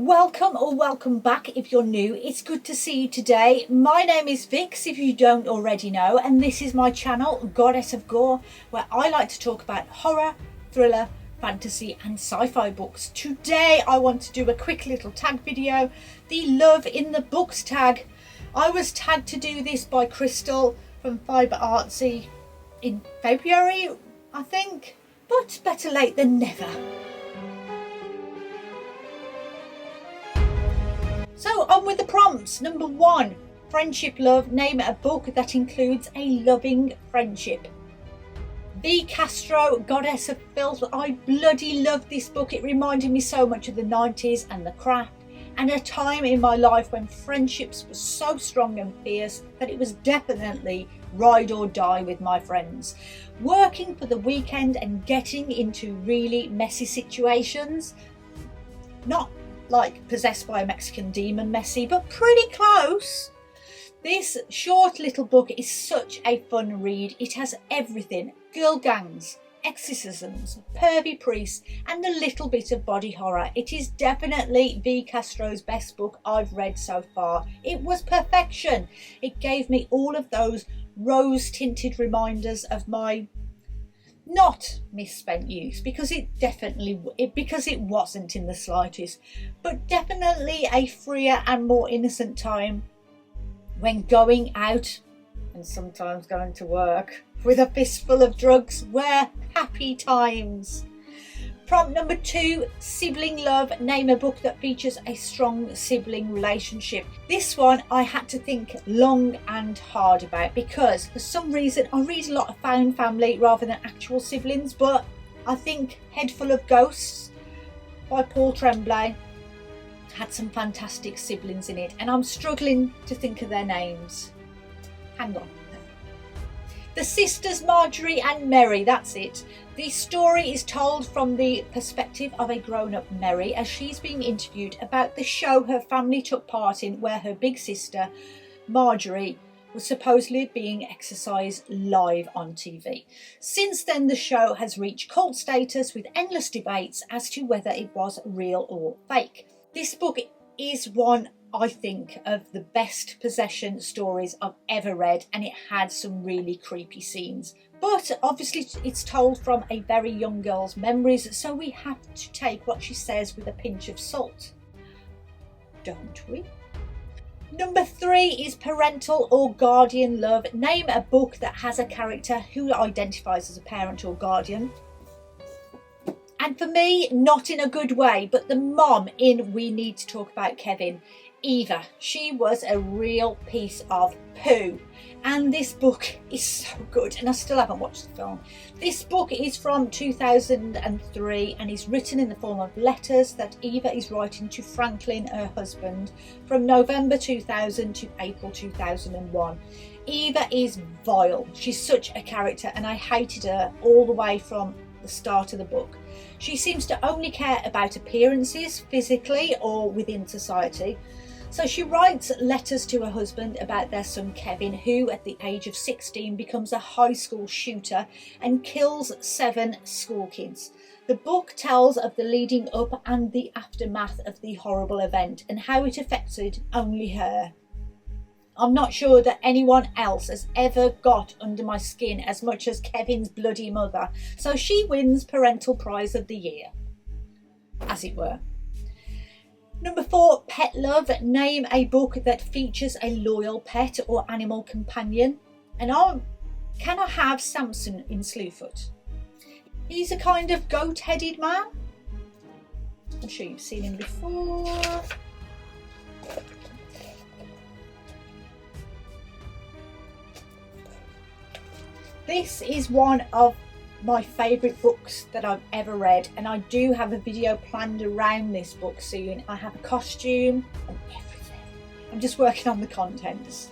Welcome or welcome back if you're new. It's good to see you today. My name is Vix if you don't already know, and this is my channel, Goddess of Gore, where I like to talk about horror, thriller, fantasy and sci-fi books. Today I want to do a quick little tag video, the Love in the Books tag. I was tagged to do this by Crystal from Fibre Artsy in February, I think, but better late than never. So on with the prompts. Number 1, friendship love. Name a book that includes a loving friendship. V. Castro, Goddess of Filth. I bloody love this book. It reminded me so much of the 90s and the craft, and a time in my life when friendships were so strong and fierce that it was definitely ride or die with my friends. Working for the weekend and getting into really messy situations. Not like possessed by a Mexican demon messy, but pretty close. This short little book is such a fun read. It has everything: girl gangs, exorcisms, pervy priests and a little bit of body horror. It is definitely V. Castro's best book I've read so far. It was perfection. It gave me all of those rose tinted reminders of my not misspent youth, because it wasn't in the slightest, but definitely a freer and more innocent time when going out and sometimes going to work with a fistful of drugs were happy times. Prompt number 2, sibling love. Name a book that features a strong sibling relationship. This one I had to think long and hard about, because for some reason I read a lot of found family rather than actual siblings, but I think Head Full of Ghosts by Paul Tremblay had some fantastic siblings in it, and I'm struggling to think of their names. Hang on. The sisters Marjorie and Mary, that's it. The story is told from the perspective of a grown-up Mary as she's being interviewed about the show her family took part in, where her big sister Marjorie was supposedly being exorcised live on TV. Since then, the show has reached cult status with endless debates as to whether it was real or fake. This book is one, I think, of the best possession stories I've ever read, and it had some really creepy scenes. But obviously it's told from a very young girl's memories, so we have to take what she says with a pinch of salt. Don't we? Number 3 is Parental or Guardian Love. Name a book that has a character who identifies as a parent or guardian. And for me, not in a good way, but the mom in We Need to Talk About Kevin, Eva. She was a real piece of poo. And this book is so good, and I still haven't watched the film. This book is from 2003 and is written in the form of letters that Eva is writing to Franklin, her husband, from November 2000 to April 2001. Eva is vile. She's such a character, and I hated her all the way from the start of the book. She seems to only care about appearances, physically or within society. So she writes letters to her husband about their son Kevin, who at the age of 16 becomes a high school shooter and kills 7 school kids. The book tells of the leading up and the aftermath of the horrible event and how it affected only her. I'm not sure that anyone else has ever got under my skin as much as Kevin's bloody mother, so she wins Parental Prize of the Year, as it were. Number 4, pet love. Name a book that features a loyal pet or animal companion. And can I have Samson in Slewfoot? He's a kind of goat-headed man. I'm sure you've seen him before. This is one of my favourite books that I've ever read, and I do have a video planned around this book soon. I have a costume and everything. I'm just working on the contents.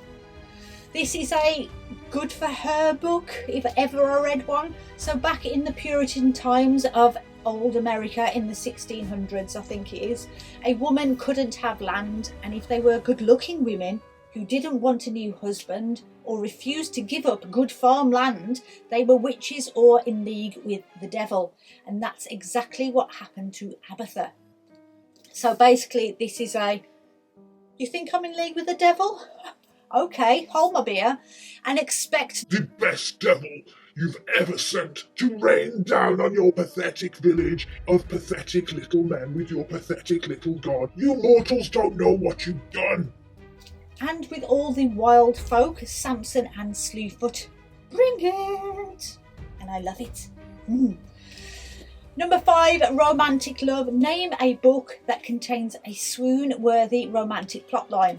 This is a good for her book, if ever I read one. So back in the Puritan times of old America in the 1600s, I think it is, a woman couldn't have land, and if they were good looking women who didn't want a new husband or refused to give up good farmland, they were witches or in league with the devil. And that's exactly what happened to Abatha. So basically this is you think I'm in league with the devil? Okay, hold my beer and expect the best devil you've ever sent to rain down on your pathetic village of pathetic little men with your pathetic little god. You mortals don't know what you've done. And with all the wild folk, Samson and Slewfoot. Bring it! And I love it. Number 5, romantic love. Name a book that contains a swoon-worthy romantic plotline.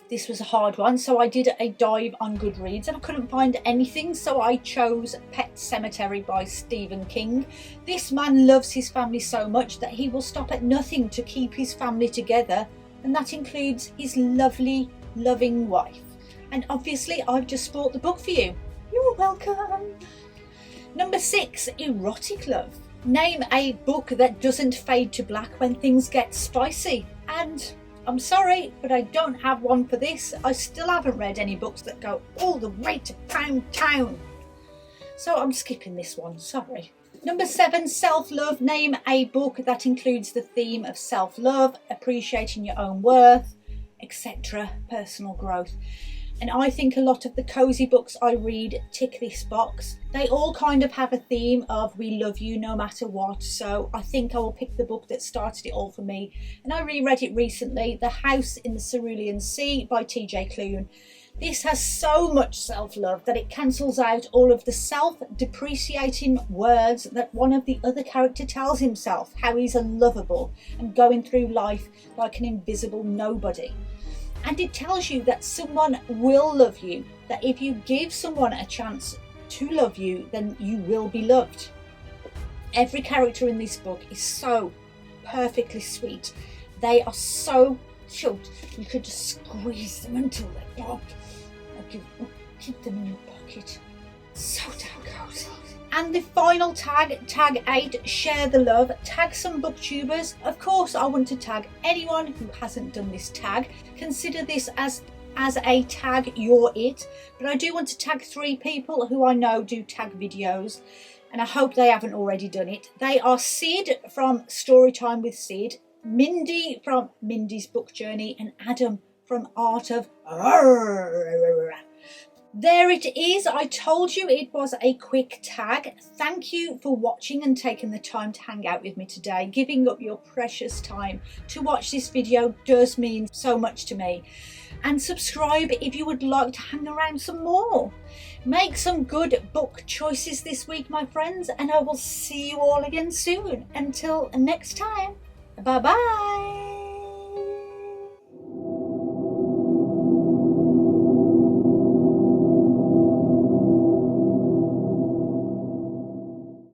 This was a hard one, so I did a dive on Goodreads and I couldn't find anything, so I chose Pet Sematary by Stephen King. This man loves his family so much that he will stop at nothing to keep his family together, and that includes his lovely, loving wife. And obviously I've just bought the book for you. You're welcome. Number 6, erotic love. Name a book that doesn't fade to black when things get spicy. And I'm sorry, but I don't have one for this. I still haven't read any books that go all the way to Pound Town. So I'm skipping this one, sorry. Number 7, self-love. Name a book that includes the theme of self-love, appreciating your own worth, etc. Personal growth. And I think a lot of the cozy books I read tick this box. They all kind of have a theme of we love you no matter what. So I think I will pick the book that started it all for me. And I reread it recently, The House in the Cerulean Sea by TJ Klune. This has so much self-love that it cancels out all of the self-depreciating words that one of the other character tells himself, how he's unlovable and going through life like an invisible nobody. And it tells you that someone will love you, that if you give someone a chance to love you, then you will be loved. Every character in this book is so perfectly sweet. They are so cute. You could just squeeze them until they pop. Keep them in your pocket. So damn cozy. And the final tag, tag 8, share the love. Tag some booktubers. Of course, I want to tag anyone who hasn't done this tag. Consider this as a tag, you're it. But I do want to tag 3 people who I know do tag videos, and I hope they haven't already done it. They are Sid from Storytime with Sid, Mindy from Mindy's Book Journey, and Adam from Art of... There it is. I told you it was a quick tag. Thank you for watching and taking the time to hang out with me today. Giving up your precious time to watch this video does mean so much to me. And subscribe if you would like to hang around some more. Make some good book choices this week, my friends, and I will see you all again soon. Until next time, bye-bye.